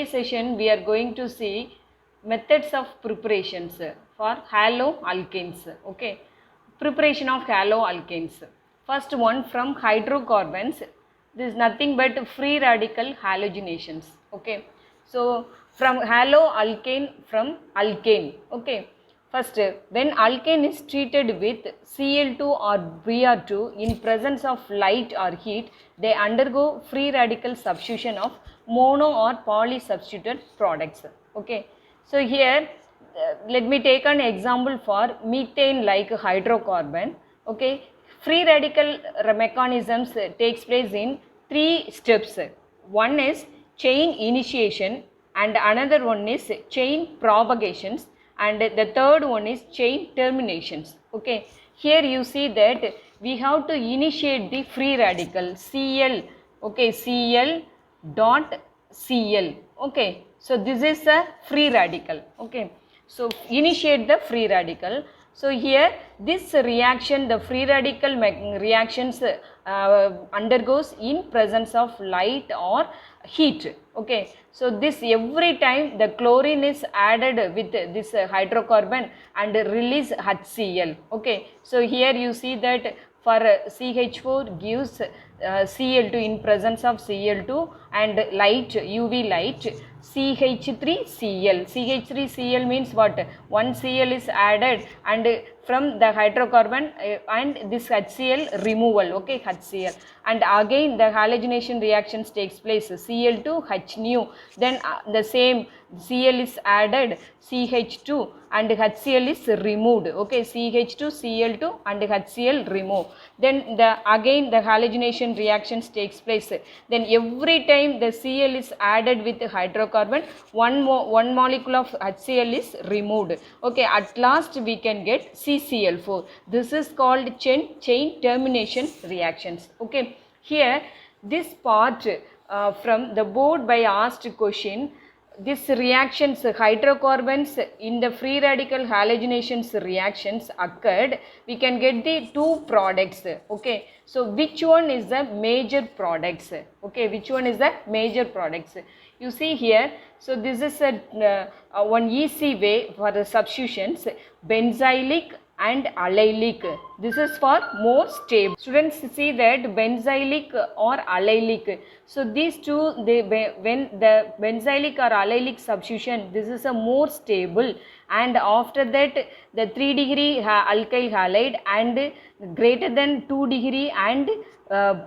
today's session we are going to see methods of preparations for haloalkanes. Okay, preparation of haloalkanes. First one, from hydrocarbons. This is nothing but free radical halogenations. Okay, so from haloalkane, from alkane. Okay, first, when alkane is treated with Cl2 or Br2 in presence of light or heat, they undergo free radical substitution of mono or polysubstituted products. Okay, so here let me take an example for methane like hydrocarbon. Okay, free radical mechanisms takes place in three steps. One is chain initiation, and another one is chain propagations, and the third one is chain terminations. Okay, here you see that we have to initiate the free radical Cl. Okay, Cl dot Cl. Okay, so this is a free radical. Okay, so initiate the free radical. So here this reaction, the free radical reactions undergoes in presence of light or heat. Okay, so this every time the chlorine is added with this hydrocarbon and release HCl. Okay, so here you see that for CH4 gives Cl2 in presence of Cl2 and light, UV light, CH3Cl. CH3Cl means what? One Cl is added and from the hydrocarbon and this HCl removal. Okay, HCl, and again the halogenation reactions takes place, Cl2 H nu, then the same Cl is added, CH2 and HCl is removed. Okay, CH2 Cl2 and HCl remove, then again the halogenation reactions takes place. Then every time the Cl is added with hydrocarbon, one molecule of HCl is removed. Okay, at last we can get CCl4. This is called chain termination reactions. Okay, here this part from the board by asked question, this reactions, hydrocarbons in the free radical halogenations reactions occurred, we can get the two products. Okay, so which one is the major products? Okay, which one is the major products? You see here, so this is one easy way for the substitutions, benzylic and allylic. This is for more stable. Students see that benzylic or allylic. So these two, when the benzylic or allylic substitution, this is a more stable, and after that the 3 degree alkyl halide and greater than 2 degree and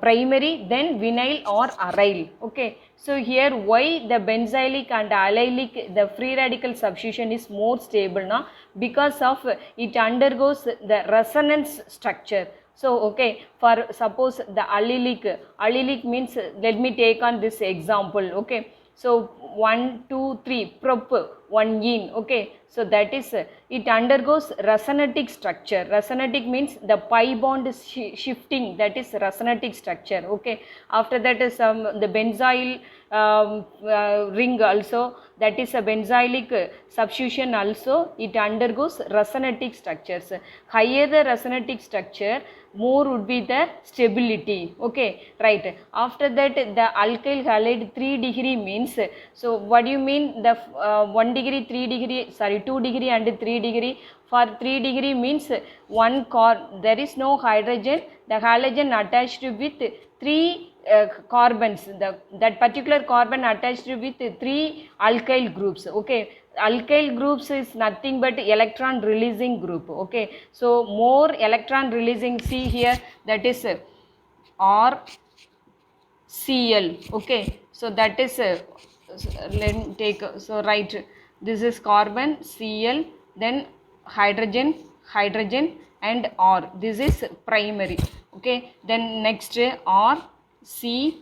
primary, then vinyl or aryl. Okay, so here why the benzylic and allylic, the free radical substitution is more stable now? Because of it undergoes the resonance structure. So okay, for suppose the allylic means, let me take on this example. Okay, so 1 2 3 prop 1 in. Okay, so that is it undergoes resonatic structure. Resonatic means the pi bond is shifting, that is resonatic structure. Okay, after that is the benzyl ring also, that is a benzylic substitution also, it undergoes resonatic structures. Higher the resonatic structure, more would be the stability. Okay, right. After that the alkyl halide 3 degree means, so what do you mean the 1 degree 3 degree, sorry 2 degree and 3 degree? For 3 degree means one there is no hydrogen, the halogen attached with 3 carbons, that particular carbon attached with 3 alkyl groups. Okay, alkyl groups is nothing but electron releasing group. Okay, so more electron releasing, see here, that is RCl. Okay, so that is let me take, so right, this is carbon Cl, then hydrogen and R, this is primary. Okay, then next R C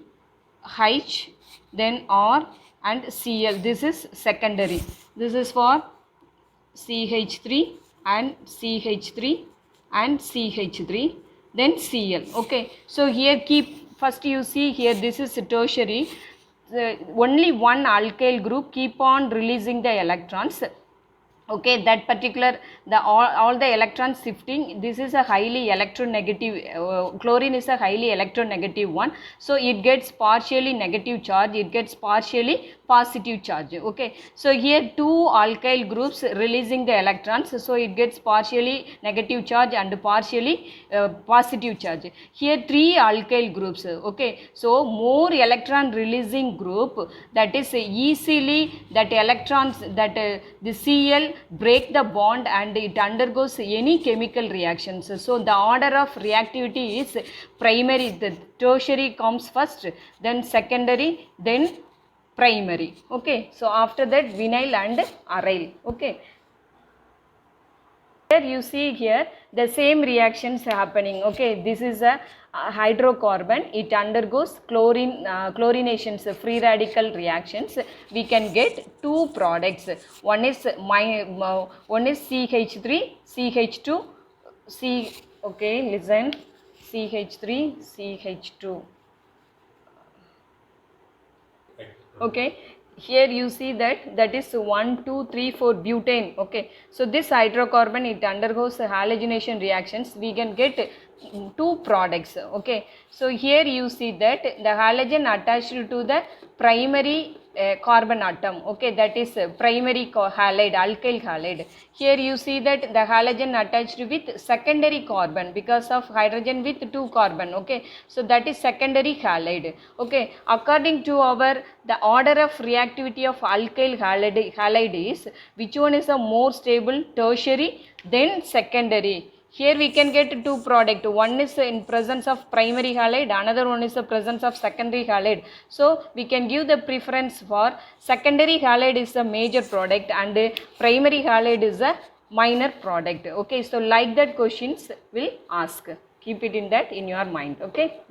H, then R and Cl, this is secondary. This is for CH3 and CH3 and CH3, then Cl. Okay, so here keep, first you see here, this is tertiary, only one alkyl group keep on releasing the electrons. Okay, that particular, all the electrons shifting, this is a highly electronegative, chlorine is a highly electronegative one, so it gets partially negative charge, it gets partially positive charge. Okay, so here two alkyl groups releasing the electrons, so it gets partially negative charge and partially positive charge. Here three alkyl groups. Okay, so more electron releasing group, that is easily that electrons that the Cl break the bond and it undergoes any chemical reactions. So the order of reactivity is primary, the tertiary comes first, then secondary, then primary. Okay, so after that vinyl and aryl. Okay, here you see here the same reactions happening. Okay, this is a hydrocarbon, it undergoes chlorinations, free radical reactions. We can get two products. One is CH3, CH2, okay, listen, CH3, CH2. Okay, here you see that is 1 2 3 4 butane. Okay, so this hydrocarbon, it undergoes halogenation reactions, we can get two products. Okay, so here you see that the halogen attached to the primary carbon atom. Okay, that is primary halide, alkyl halide. Here you see that the halogen attached with secondary carbon because of hydrogen with two carbon. Okay, so that is secondary halide. Okay, according to our the order of reactivity of alkyl halide is, which one is a more stable, tertiary then secondary. Here we can get two product, one is in presence of primary halide, another one is the presence of secondary halide. So we can give the preference for secondary halide is a major product and primary halide is a minor product. Okay, so like that questions will ask, keep it in that in your mind. Okay,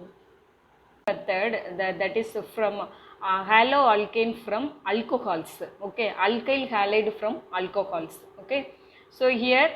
method that is from haloalkane from alcohols. Okay, alkyl halide from alcohols. Okay, so here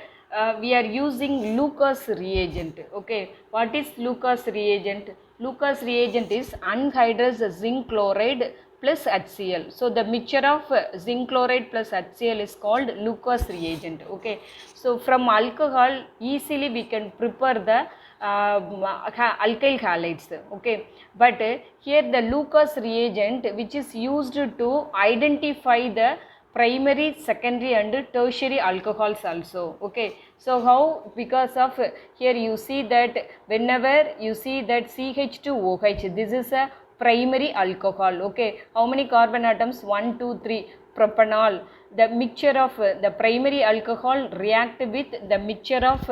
we are using Lucas reagent. Okay, what is Lucas reagent? Lucas reagent is anhydrous zinc chloride plus HCl. So the mixture of zinc chloride plus HCl is called Lucas reagent. Okay, so from alcohol easily we can prepare the alkyl halides. Okay, but here the Lucas reagent, which is used to identify the primary, secondary and tertiary alcohols also. Okay, so how? Because of here you see that whenever you see that CH2OH, this is a primary alcohol. Okay, how many carbon atoms? 1 2 3. Propanol, the mixture of the primary alcohol react with the mixture of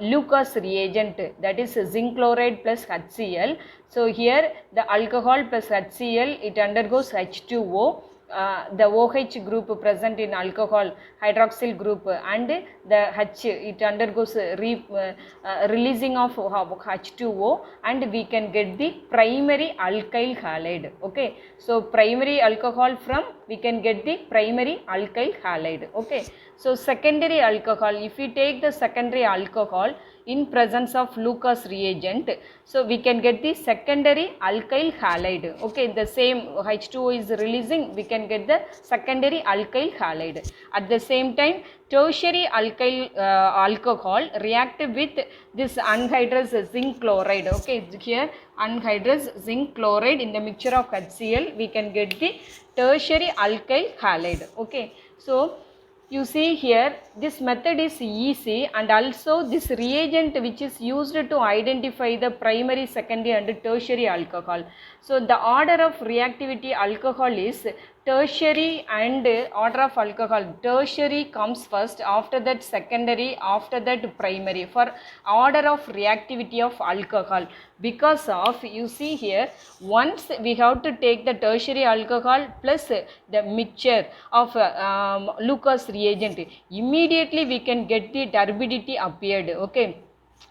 Lucas reagent, that is zinc chloride plus HCl. So here the alcohol plus HCl, it undergoes H2O. The OH group present in alcohol, hydroxyl group, and the H, it undergoes releasing of H2O, and we can get the primary alkyl halide. Okay, so primary alcohol from, we can get the primary alkyl halide. Okay, so secondary alcohol, if we take the secondary alcohol in presence of Lucas reagent, so we can get the secondary alkyl halide. Okay, the same H2O is releasing, we can get the secondary alkyl halide. At the same time, tertiary alkyl alcohol react with this anhydrous zinc chloride. Okay, here anhydrous zinc chloride in the mixture of HCl, we can get the tertiary alkyl halide. Okay, so you see here this method is easy, and also this reagent which is used to identify the primary, secondary and tertiary alcohol. So the order of reactivity alcohol is tertiary, and order of alcohol, tertiary comes first, after that secondary, after that primary, for order of reactivity of alcohol. Because of, you see here, once we have to take the tertiary alcohol plus the mixture of Lucas reagent, immediately we can get the turbidity appeared. Okay,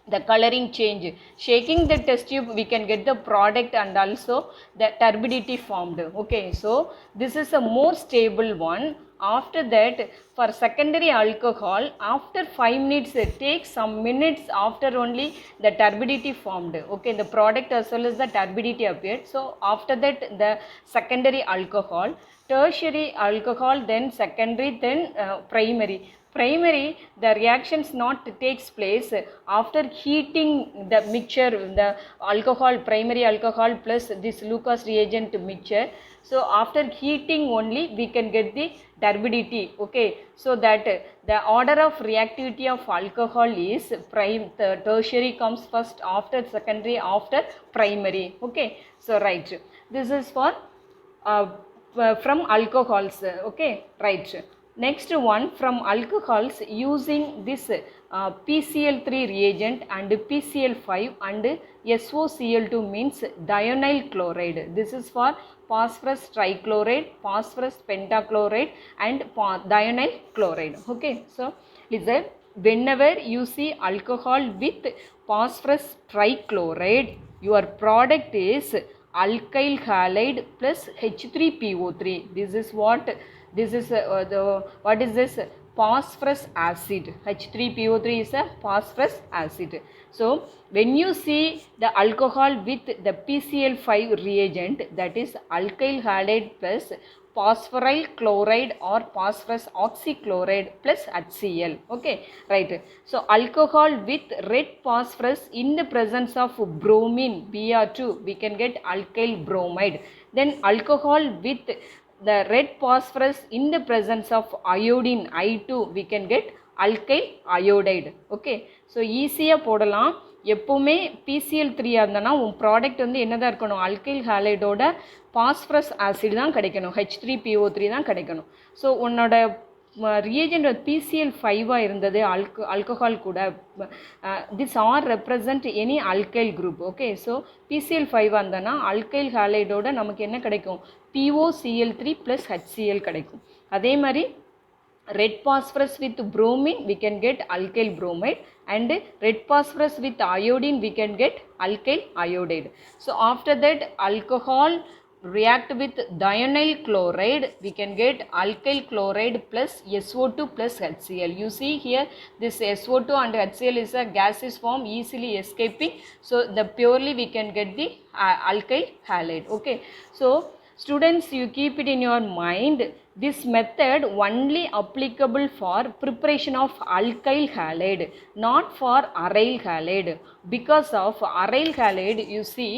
the coloring change, shaking the test tube we can get the product and also the turbidity formed. Okay, so this is a more stable one. After that, for secondary alcohol, after 5 minutes, it takes some minutes after only the turbidity formed. Okay, the product as well as the turbidity appeared. So after that, the secondary alcohol, tertiary alcohol, then secondary, then primary. Primary, the reactions not takes place after heating the mixture, the alcohol, primary alcohol plus this Lucas reagent mixture. So after heating only we can get the turbidity. Okay, so that the order of reactivity of alcohol is the tertiary comes first, after secondary, after primary. Okay, so right, this is for from alcohols. Okay, right. Next one, from alcohols using this PCl3 reagent and PCl5 and SOCl2 means dionyl chloride. This is for phosphorus trichloride, phosphorus pentachloride and dionyl chloride. Okay, so listen, whenever you see alcohol with phosphorus trichloride, your product is alkyl halide plus H3PO3. This is what this is what is this? Phosphorus acid. H3PO3 is a phosphorus acid. So when you see the alcohol with the PCl5 reagent, that is alkyl halide plus phosphoryl chloride or phosphorus oxychloride plus HCl. Okay, right. So alcohol with red phosphorus in the presence of bromine, Br2, we can get alkyl bromide. Then alcohol with the red phosphorus in the presence of iodine, I2, we can get alkyl iodide. Okay, so ஈஸியாக போடலாம். எப்போவுமே PCl3 இருந்தனா உன் product வந்து என்னதான் இருக்கணும், alkyl ஹாலைடோட phosphorus acid தான் கிடைக்கணும், H3PO3 தான் கிடைக்கணும். ஸோ உன்னோட reagent PCl5 இருந்தது alcohol கூட, this all represent any alkyl group. Okay, so PCl5 இருந்தனா alkyl halide நமக்கு என்ன கிடைக்கும், POCl3 plus HCl கிடைக்கும். அதே மாதிரி red phosphorus with bromine we can get alkyl bromide, and red phosphorus with iodine we can get alkyl iodide. So after that alcohol react with dionyl chloride, we can get alkyl chloride plus SO2 plus HCl. You see here this SO2 and HCl is a gaseous form easily escaping, so the purely we can get the alkyl halide. Okay, so students, you keep it in your mind, this method only applicable for preparation of alkyl halide, not for aryl halide. Because of aryl halide, you see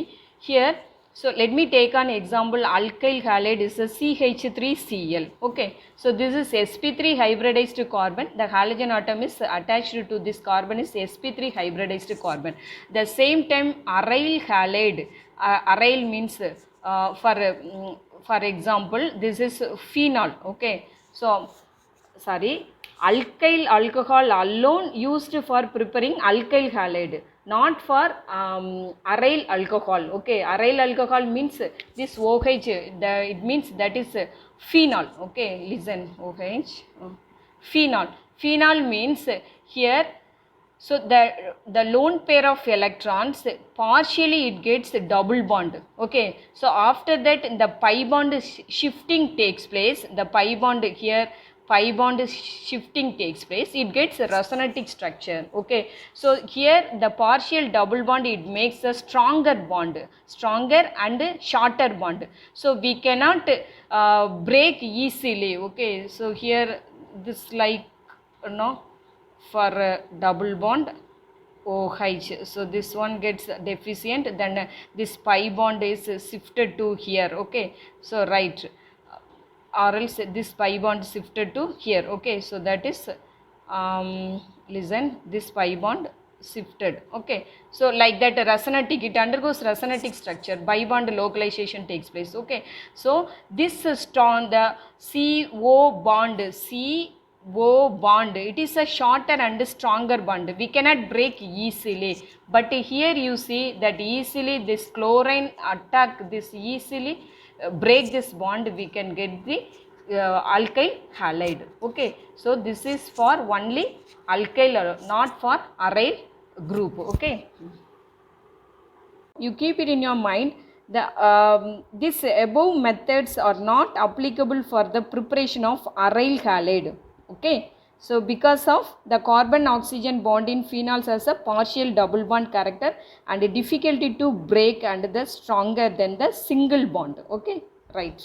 here, so let me take an example. Alkyl halide is a CH3Cl. Okay, so this is sp3 hybridized carbon. The halogen atom is attached to this carbon is sp3 hybridized carbon. The same time aryl halide, aryl means for example this is phenol. Okay, so sorry, alkyl alcohol alone used for preparing alkyl halide, not for aryl alcohol. Okay, aryl alcohol means this OH, it means that is phenol. Okay, listen, OH, phenol. Phenol means here, so the lone pair of electrons partially it gets a double bond. Okay, so after that the pi bond shifting takes place, the pi bond here, pi bond shifting takes place, it gets a resonatic structure. Okay, so here the partial double bond it makes a stronger bond, stronger and shorter bond, so we cannot break easily. Okay, so here this like for double bond OH, so this one gets deficient, then this pi bond is shifted to here. Okay, so right, or else this pi bond shifted to here. Okay, so that is listen, this pi bond shifted. Okay, so like that resonatic, it undergoes resonatic structure, pi bond localization takes place. Okay, so this strong, the CO bond, CO bond, it is a shorter and stronger bond, we cannot break easily. But here you see that easily this chlorine attack this easily break this bond, we can get the alkyl halide. Okay, so this is for only alkyl, not for aryl group. Okay, you keep it in your mind, the this above methods are not applicable for the preparation of aryl halide. Okay, so because of the carbon oxygen bond in phenols has a partial double bond character and a difficulty to break and the stronger than the single bond. Okay, right.